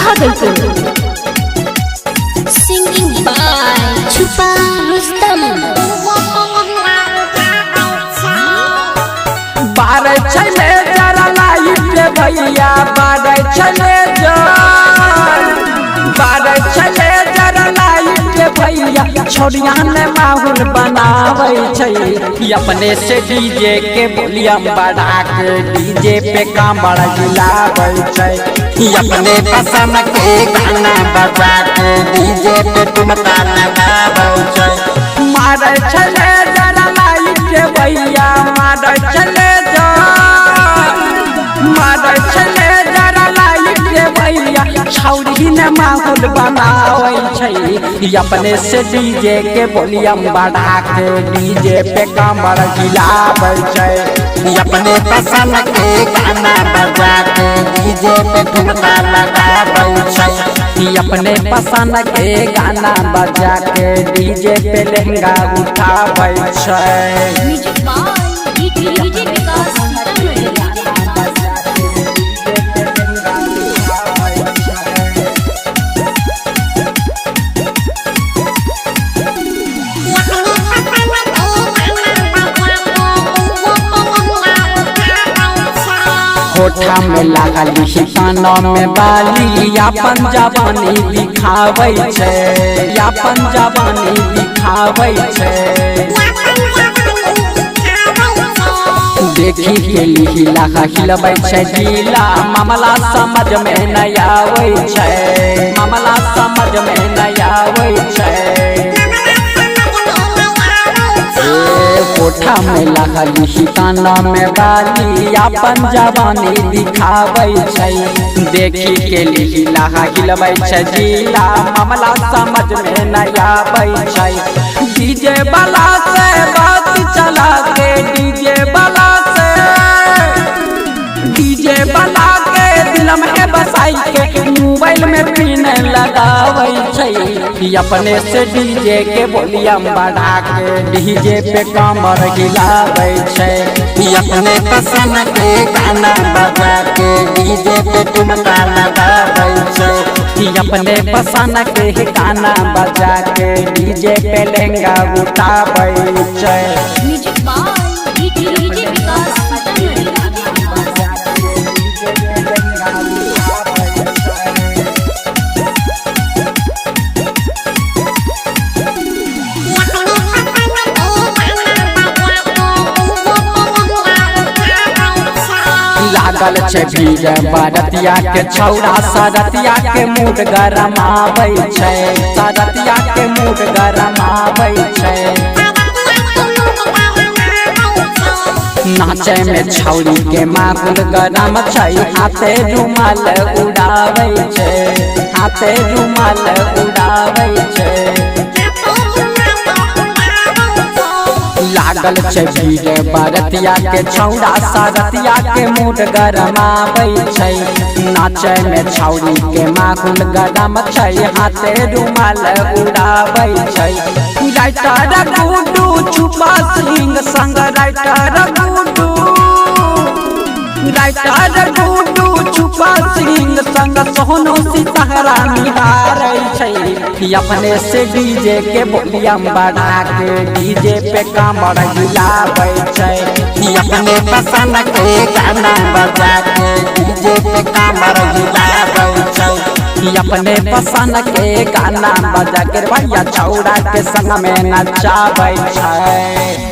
Bhagalpur. Singing by छुपा रुस्तम। बारे चले जरा लाइट भैया, बारे चले बारे चले जरा लाइट भैया, छोड़िया ने माहौल बनावे छै। अपने से डीजे के वॉल्यूम बढ़ा के डीजे पे कामड़ हिलावे छै। अपने पसंद के गाना बजा के डीजे पे ठुमका लगावे छै। मारे चले जरा लाइट भैया, मारे चले छौरी ने माहौल बनावे छै। अपने से डीजे के वॉल्यूम बढ़ा के डीजे पे कमर हिलावे छै। अपने पसंद के गाना बजा के डीजे पे ठुमका लगावे छै। अपने पसंद के गाना बजा के डीजे पे लहंगा उठावे छै। कोठा में लागल कानों में बाली, अपन जवानी दिखावे छै। अपन जवानी दिखावे छै। देखी के लीला हिलबै छै जिला, मामला समझ में नहीं आवे छै। मामला समझ में नहीं आवे छै। कोठा में लागल काना में बाली, अपन जवानी दिखावे छै। देखी के लीला हिलबै छै जिला, मामला समझ में नहीं आवे छै। डीजे वाला से बात चला के, डीजे वाला दिल में बसाई के मोबाइल में पिन लगावे छै। अपने से डीजे के वॉल्यूम बढ़ा के डीजे पे कमर हिलावे छै। अपने पसंद के गाना बजा के डीजे पे ठुमका लगावे छै। अपने पसंद के गाना बजा के डीजे पे लहंगा उठावे छै। लागल छै भीड़ बरतिया के छौड़ा, सरतिया के मूड गरमावे छै। सरतिया के मूड गरमावे छै। नाचे में छौरी के माहौल गरम छै। हाथे रुमाल उड़ावे छै। हाथे रुमाल उड़ावे छै। लागल छै भीड़ बरतिया के छौड़ा, सरतिया के मूड गरमावे छै। नाचे में छौरी के माहौल गरम छै। हाथे रुमाल उड़ावे छै। राइटर गुड्डू छुपा सिंह संग, राइटर गुड्डू छुपा सिंह संग सोनू सितारा निहारे छै। अपने से डीजे के वॉल्यूम बढ़ा के डीजे पे कमर हिलावे छै। अपने पसंद के गाना बजा के डीजे पे कमर हिलावे छै। अपने पसंद के गाना बजा के भैया छौड़ा के संग में नचावे छै।